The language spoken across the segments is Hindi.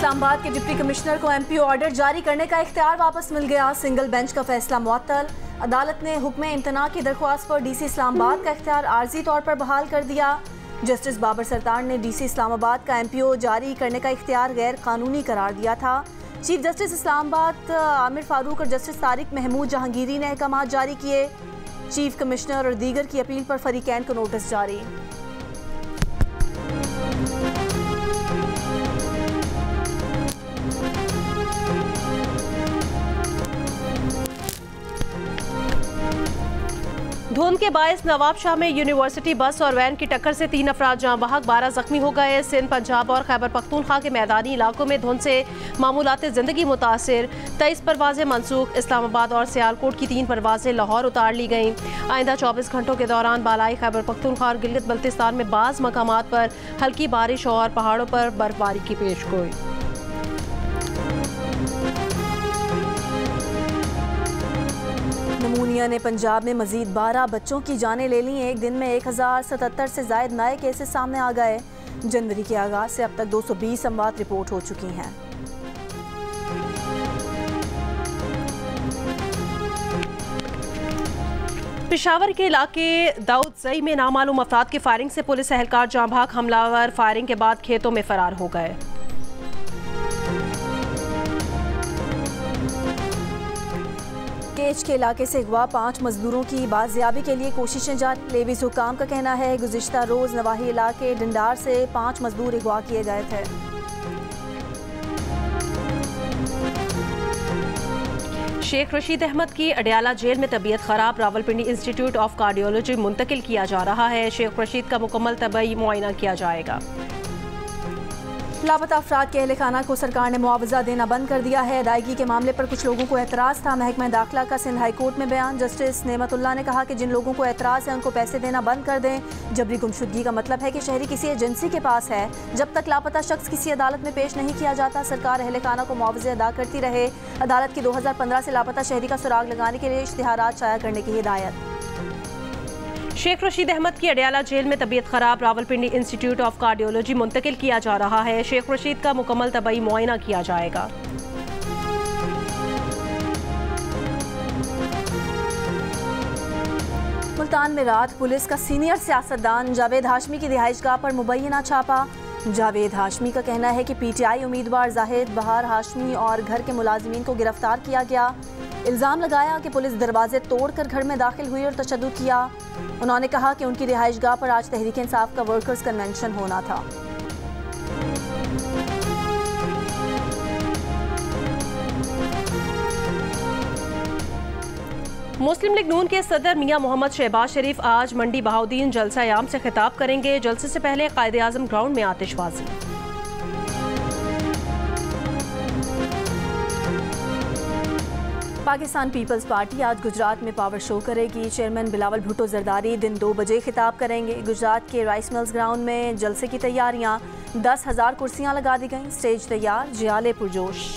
इस्लामाबाद के डिप्टी कमिश्नर को एमपी ऑर्डर जारी करने का इख्तियार वापस मिल गया। सिंगल बेंच का फैसला मुअत्तल। अदालत ने हुक्म इम्तना की दरख्वास्त पर डीसी इस्लामाबाद का इख्तियार आर्जी तौर पर बहाल कर दिया। जस्टिस बाबर सरतार ने डीसी इस्लामाबाद का एमपीओ जारी करने का इख्तियार गैर कानूनी करार दिया था। चीफ जस्टिस इस्लामाबाद आमिर फारूक और जस्टिस तारिक महमूद जहांगीरी ने अहकाम जारी किए। चीफ कमिश्नर और दीगर की अपील पर फरीकैन को नोटिस जारी। धुंध के बायस नवाब शाह में यूनिवर्सिटी बस और वैन की टक्कर से 3 अफराद जाँ बहक, 12 जख्मी हो गए। सिंध, पंजाब और खैबर पख्तूनख्वा के मैदानी इलाकों में धुंध से मामूलात ज़िंदगी मुतासिर। 23 परवाजें मनसूख। इस्लामाबाद और सियालकोट की 3 परवाजें लाहौर उतार ली गईं। आइंदा 24 घंटों के दौरान बालाई खैबर पख्तूनख्वा और गिलगित बल्तिस्तान में बाज़ मकामात पर हल्की बारिश और पहाड़ों पर बर्फबारी की पेशगोई। नमूनिया ने पंजाब में मजीद 12 बच्चों की जानें ले ली। एक दिन में 1077 से जायद नए केसेस सामने आ गए। जनवरी के आगाज से अब तक 220 अमवात रिपोर्ट हो चुकी हैं। पेशावर के इलाके दाऊदज़ई में नामालूम अफराद की फायरिंग से पुलिस एहलकार जाँ बहक, हमलावर फायरिंग के बाद खेतों में फरार हो गए। केच के इलाके से अगवा 5 मजदूरों की बाजियाबी के लिए कोशिशें जारी। लेवीज हुकाम का कहना है गुज़िश्ता रोज नवाही इलाके डंडार से 5 मजदूर अगवा किए गए थे। शेख रशीद अहमद की अडयाला जेल में तबीयत खराब, रावलपिंडी इंस्टीट्यूट ऑफ कार्डियोलॉजी मुंतकिल किया जा रहा है। शेख रशीद का मुकम्मल तबई मुआयना किया जाएगा। लापता अफराद के अहल खाना को सरकार ने मुआवजा देना बंद कर दिया है। अदायगी के मामले पर कुछ लोगों को एतराज़ था। महकमा दाखिला का सिंध हाई कोर्ट में बयान। जस्टिस नेमतुल्लाह ने कहा कि जिन लोगों को एतराज़ है उनको पैसे देना बंद कर दें। जबरी गुमशुदगी का मतलब है कि शहरी किसी एजेंसी के पास है। जब तक लापता शख्स किसी अदालत में पेश नहीं किया जाता, सरकार अहल खाना को मुआवजे अदा करती रहे। अदालत की 2015 से लापता शहरी का सुराग लगाने के लिए इश्तिहारात शाया करने की हिदायत। शेख रशीद अहमद की अडयाला जेल में तबीयत खराब, रावलपिंडी इंस्टीट्यूट ऑफ कार्डियोलॉजी मुंतकिल किया जा रहा है। शेख रशीद का मुकम्मल तबई मुआयना किया जाएगा। मुल्तान में रात पुलिस का सीनियर सियासतदान जावेद हाशमी की रिहाइशगाह पर मुबैना छापा। जावेद हाशमी का कहना है कि पीटीआई उम्मीदवार जाहिद बहार हाशमी और घर के मुलाजिमीन को गिरफ्तार किया गया। इल्ज़ाम लगाया कि पुलिस दरवाजे तोड़कर घर में दाखिल हुई और तशद्दुद किया। उन्होंने कहा कि उनकी रिहाइशगाह पर आज तहरीक इंसाफ का वर्कर्स कन्वेंशन होना था। मुस्लिम लीग नून के सदर मियां मोहम्मद शहबाज शरीफ आज मंडी बहाउद्दीन जलसा-ए-आम से खिताब करेंगे। जलसे से पहले कायदे-आज़म ग्राउंड में आतिशबाजी। पाकिस्तान पीपल्स पार्टी आज गुजरात में पावर शो करेगी। चेयरमैन बिलावल भुट्टो जरदारी दिन 2 बजे खिताब करेंगे। गुजरात के राइस मिल्स ग्राउंड में जलसे की तैयारियां। 10,000 कुर्सियां लगा दी गईं। स्टेज तैयार, जियाले पुरजोश।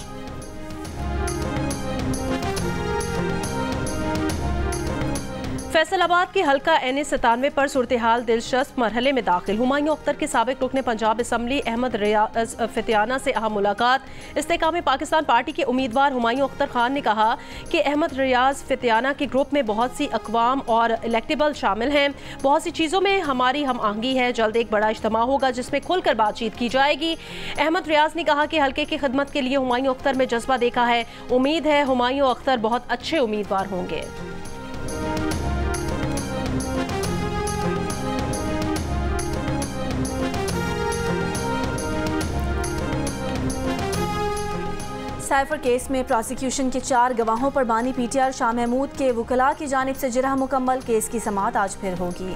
फैसलाबाद के हल्का NA-97 पर सूरत हाल दिलचस्प मरहले में दाखिल। हुमायूं अख्तर के साबिक रुकने पंजाब असम्बली अहमद रियाज फितियाना से अहम मुलाकात। इस्तेकाम पाकिस्तान पार्टी के उम्मीदवार हुमायूं अख्तर खान ने कहा कि अहमद रियाज फितियाना के ग्रुप में बहुत सी अकवाम और इलेक्टेबल शामिल हैं। बहुत सी चीज़ों में हमारी हम आहंगी है। जल्द एक बड़ा इज्तिमा होगा जिसमें खुलकर बातचीत की जाएगी। अहमद रियाज ने कहा कि हल्के की खिदमत के लिए हुमायूं अख्तर में जज्बा देखा है। उम्मीद है हुमायूं अख्तर बहुत अच्छे उम्मीदवार होंगे। साइफर केस में प्रोसिक्यूशन के 4 गवाहों पर बानी पीटीआर शाह महमूद के वकला की जानिब से जिरह मुकम्मल। केस की समाअत आज फिर होगी।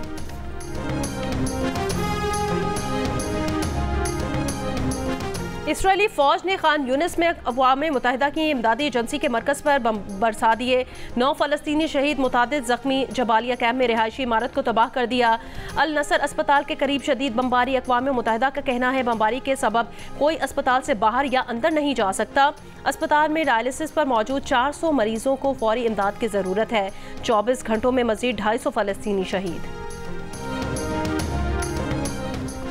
इसराइली फौज ने खान यूनिस में अक़वाम मुत्तहिदा की इमदादी एजेंसी के मरकज़ पर बम बरसा दिए। 9 फ़लस्तीनी शहीद, मुतादिद ज़ख्मी। जबालिया कैम्प में रिहायशी इमारत को तबाह कर दिया। अल नसर अस्पताल के करीब शदीद बमबारी। अक़वाम मुत्तहिदा का कहना है बमबारी के सबब कोई अस्पताल से बाहर या अंदर नहीं जा सकता। अस्पताल में डायलिसिस पर मौजूद 400 मरीजों को फौरी इमदाद की ज़रूरत है। 24 घंटों में मज़ीद 250 फ़लस्तीनी शहीद।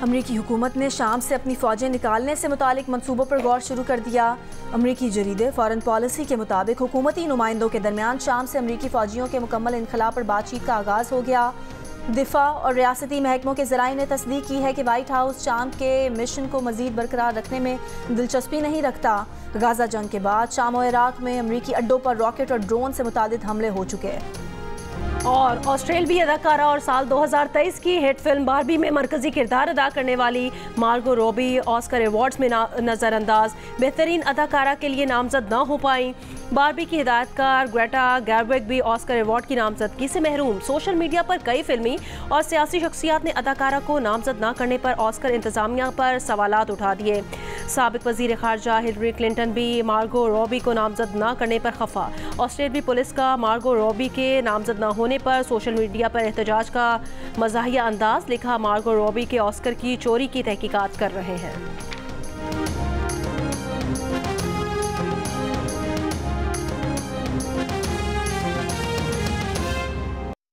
अमरीकी हुकूमत ने शाम से अपनी फ़ौजें निकालने से मुतालिक मंसूबों पर गौर शुरू कर दिया। अमरीकी जरीदे फॉरेन पॉलिसी के मुताबिक हुकूमती नुमाइंदों के दरमियान शाम से अमरीकी फ़ौजियों के मुकम्मल इनखला पर बातचीत का आगाज़ हो गया। दिफा और रियासती महकमों के ज़राए ने तस्दीक की है कि वाइट हाउस शाम के मिशन को मज़ीद बरकरार रखने में दिलचस्पी नहीं रखता। गाज़ा जंग के बाद शाम और इराक में अमरीकी अड्डों पर रॉकेट और ड्रोन से मुतादिद हमले हो चुके हैं। और ऑस्ट्रेलवी अदाकारा और साल 2023 की हिट फिल्म बारबी में मरकजी किरदार अदा करने वाली मार्गो रॉबी ऑस्कर अवार्ड्स में नज़रअंदाज, बेहतरीन अदाकारा के लिए नामजद न हो पाई। बारबी की हिदायतकार ग्रेटा गैरविग भी ऑस्कर अवार्ड की नामजदगी से महरूम। सोशल मीडिया पर कई फिल्मी और सियासी शख्सियात ने अदाकारा को नामजद न करने पर ऑस्कर इंतजामिया पर सवालात उठा दिए। साबिक वज़ीर ख़ारजा हिलरी क्लिंटन भी मार्गो रॉबी को नामजद न करने पर खफा। ऑस्ट्रेलियाई पुलिस का मार्गो रॉबी के नामजद न होने पर सोशल मीडिया पर एहतजाज का मज़ाहिया अंदाज, लिखा मार्गो रॉबी के ऑस्कर की चोरी की तहकीकात कर रहे हैं।